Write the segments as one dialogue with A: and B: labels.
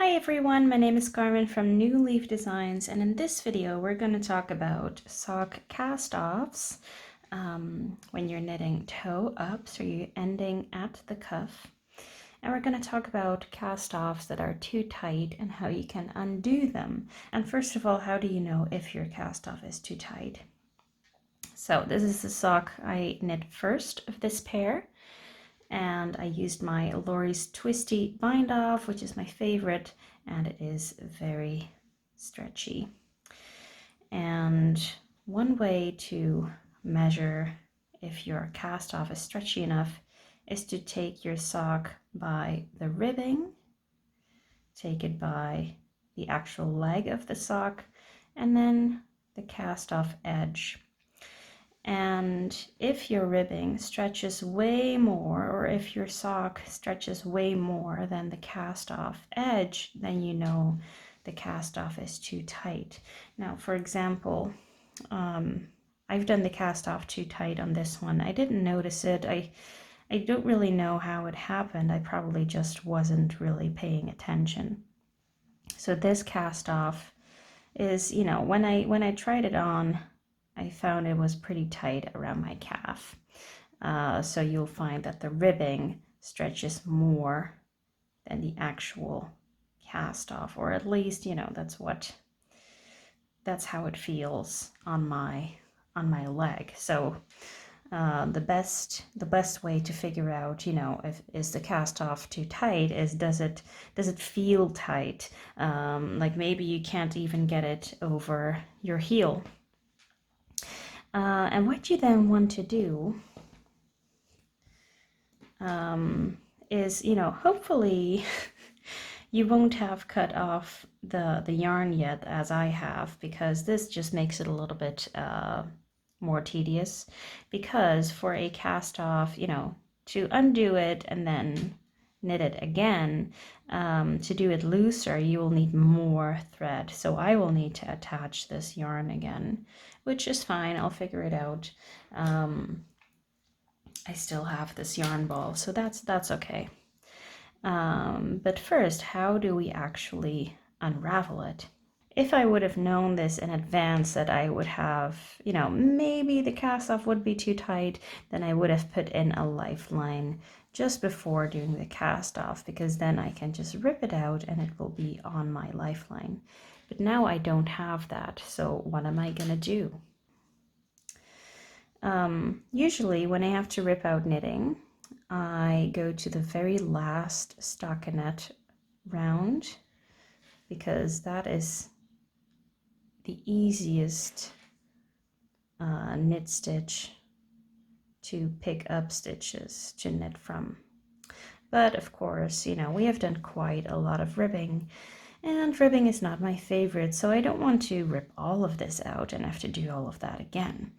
A: Hi everyone, my name is Carmen from New Leaf Designs, and in this video we're going to talk about sock cast-offs when you're knitting toe up, so you're ending at the cuff. And we're going to talk about cast-offs that are too tight and how you can undo them. And first of all, how do you know if your cast-off is too tight? So this is the sock I knit first of this pair. And I used my Lori's Twisty bind off, which is my favorite, and it is very stretchy. And one way to measure if your cast off is stretchy enough is to take your sock by the ribbing, take it by the actual leg of the sock, and then the cast off edge. And if your ribbing stretches way more, or if your sock stretches way more than the cast off edge, then you know the cast off is too tight. Now, for example, I've done the cast off too tight on this one. I didn't notice it. I don't really know how it happened. I probably just wasn't really paying attention. So this cast off is, when I tried it on, I found it was pretty tight around my calf. So you'll find that the ribbing stretches more than the actual cast off, or at least, that's how it feels on my leg. So the best way to figure out, if is the cast off too tight, is does it feel tight? Like maybe you can't even get it over your heel. And what you then want to do is, hopefully you won't have cut off the yarn yet, as I have, because this just makes it a little bit more tedious. Because for a cast off, to undo it and then knit it again, to do it looser, you will need more thread. So I will need to attach this yarn again, which is fine. I'll figure it out. I still have this yarn ball, so that's okay. But first, how do we actually unravel it? If I would have known this in advance, that I would have, maybe the cast off would be too tight, then I would have put in a lifeline just before doing the cast off, because then I can just rip it out and it will be on my lifeline. But now I don't have that, so what am I gonna do? Usually when I have to rip out knitting, I go to the very last stockinette round, because that is the easiest knit stitch to pick up stitches to knit from. But of course, we have done quite a lot of ribbing, and ribbing is not my favorite, so I don't want to rip all of this out and have to do all of that again.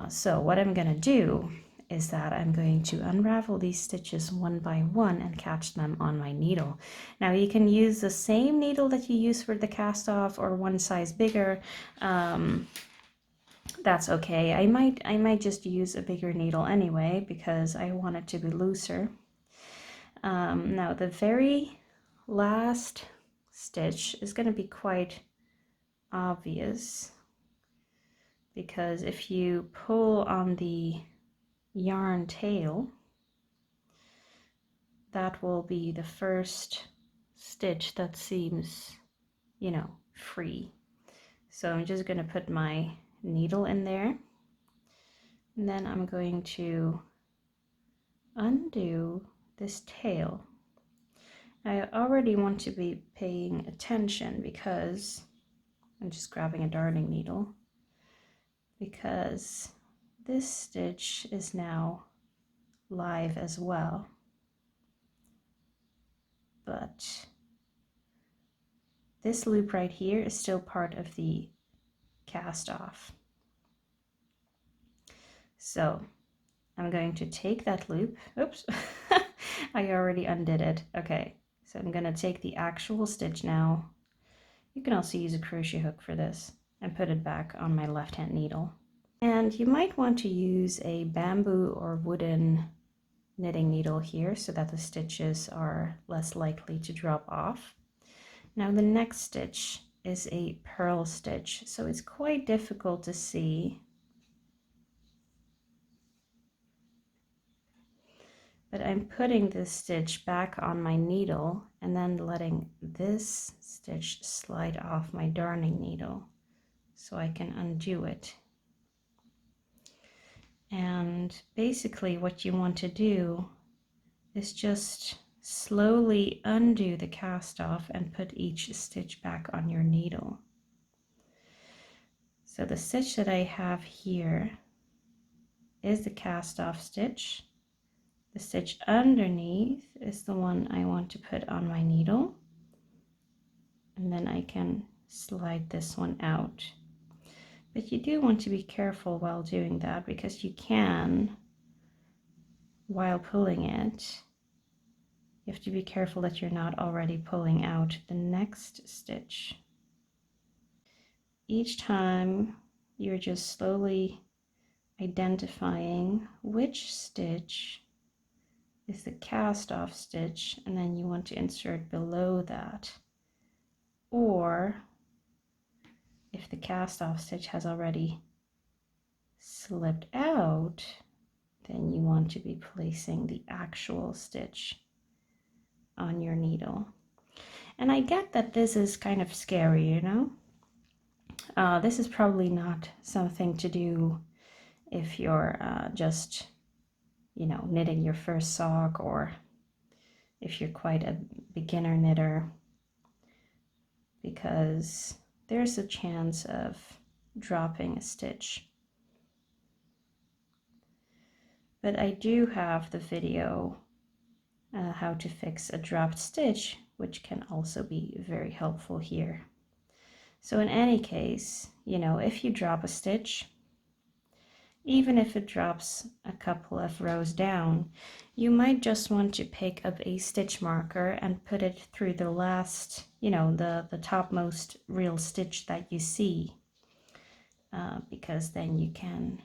A: So what I'm gonna do is that I'm going to unravel these stitches one by one and catch them on my needle. Now you can use the same needle that you use for the cast off, or one size bigger. That's okay. I might just use a bigger needle anyway, because I want it to be looser. Now the very last stitch is going to be quite obvious, because if you pull on the yarn tail, that will be the first stitch that seems, free. So I'm just going to put my needle in there, and then I'm going to undo this tail. I already want to be paying attention, because I'm just grabbing a darning needle, because this stitch is now live as well, but this loop right here is still part of the cast off. So I'm going to take that loop. Oops, I already undid it. Okay, so I'm gonna take the actual stitch now. You can also use a crochet hook for this, and put it back on my left hand needle. And you might want to use a bamboo or wooden knitting needle here, so that the stitches are less likely to drop off. Now the next stitch is a purl stitch, so it's quite difficult to see. But I'm putting this stitch back on my needle and then letting this stitch slide off my darning needle so I can undo it. And basically what you want to do is just slowly undo the cast off and put each stitch back on your needle. So the stitch that I have here is the cast off stitch. The stitch underneath is the one I want to put on my needle. And then I can slide this one out. But you do want to be careful while doing that, because you can, while pulling it, you have to be careful that you're not already pulling out the next stitch. Each time you're just slowly identifying which stitch is the cast off stitch, and then you want to insert below that. Or if the cast off stitch has already slipped out, then you want to be placing the actual stitch on your needle. And I get that this is kind of scary, you know? This is probably not something to do if you're just, you know, knitting your first sock, or if you're quite a beginner knitter, because there's a chance of dropping a stitch. But I do have the video how to fix a dropped stitch, which can also be very helpful here. So in any case, you know, if you drop a stitch, even if it drops a couple of rows down, you might just want to pick up a stitch marker and put it through the last, you know, the topmost real stitch that you see, because then you can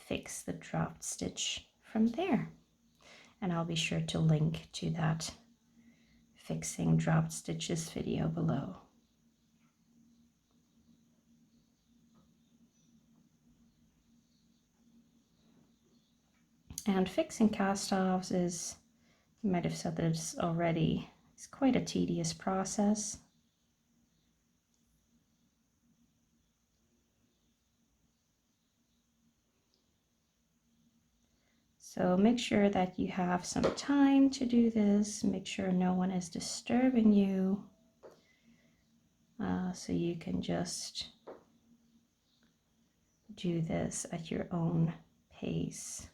A: fix the dropped stitch from there. And I'll be sure to link to that fixing dropped stitches video below. And fixing cast-offs is, you might have said this already, it's quite a tedious process. So make sure that you have some time to do this. Make sure no one is disturbing you, so you can just do this at your own pace.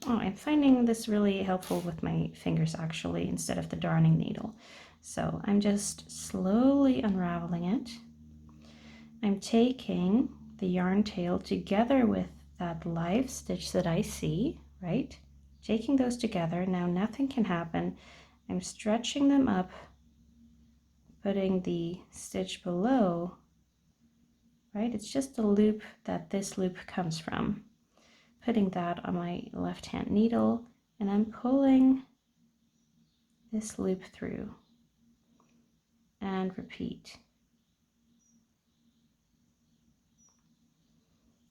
A: Oh, I'm finding this really helpful with my fingers actually, instead of the darning needle. So I'm just slowly unraveling it. I'm taking the yarn tail together with that live stitch that I see, right? Taking those together, now nothing can happen. I'm stretching them up, putting the stitch below, right? It's just the loop that this loop comes from. Putting that on my left hand needle, and I'm pulling this loop through, and repeat.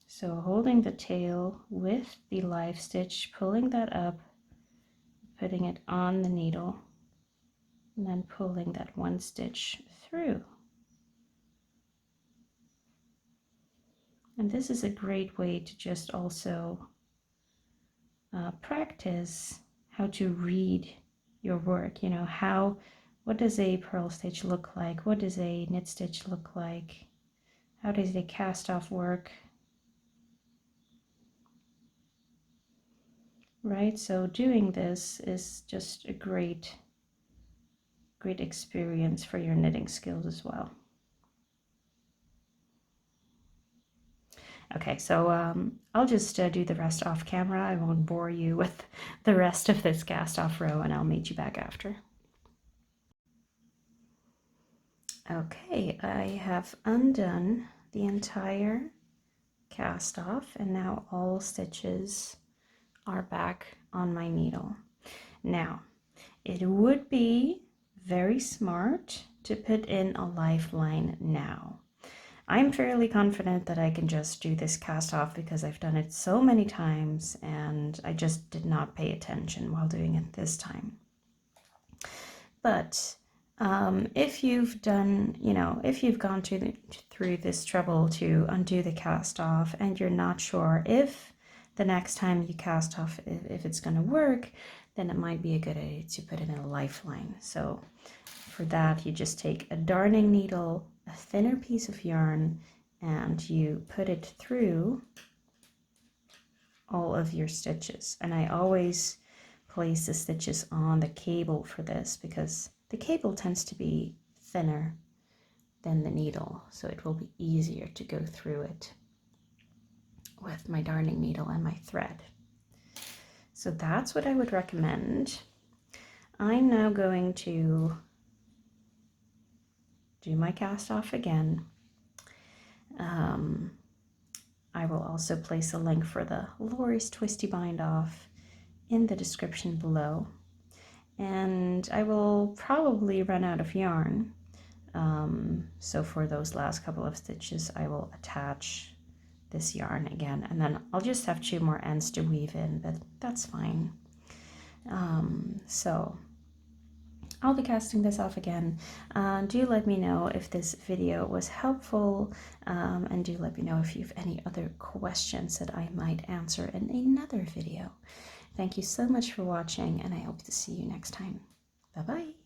A: So holding the tail with the live stitch, pulling that up, putting it on the needle, and then pulling that one stitch through. And this is a great way to just also practice how to read your work. You know, what does a purl stitch look like? What does a knit stitch look like? How does a cast off work? Right, so doing this is just a great experience for your knitting skills as well. Okay, so I'll just do the rest off camera. I won't bore you with the rest of this cast off row, and I'll meet you back after. Okay, I have undone the entire cast off, and now all stitches are back on my needle. Now, it would be very smart to put in a lifeline now. I'm fairly confident that I can just do this cast off because I've done it so many times and I just did not pay attention while doing it this time. But if you've done, if you've gone through this trouble to undo the cast off and you're not sure if the next time you cast off, if it's going to work, then it might be a good idea to put in a lifeline. So for that, you just take a darning needle, a thinner piece of yarn, and you put it through all of your stitches. And I always place the stitches on the cable for this because the cable tends to be thinner than the needle, so it will be easier to go through it with my darning needle and my thread. So that's what I would recommend. I'm now going to do my cast off again. I will also place a link for the Lori's Twisty Bind Off in the description below. And I will probably run out of yarn. So for those last couple of stitches, I will attach this yarn again, and then I'll just have 2 more ends to weave in, but that's fine. So I'll be casting this off again. Do let me know if this video was helpful, and do let me know if you have any other questions that I might answer in another video. Thank you so much for watching, and I hope to see you next time. Bye-bye.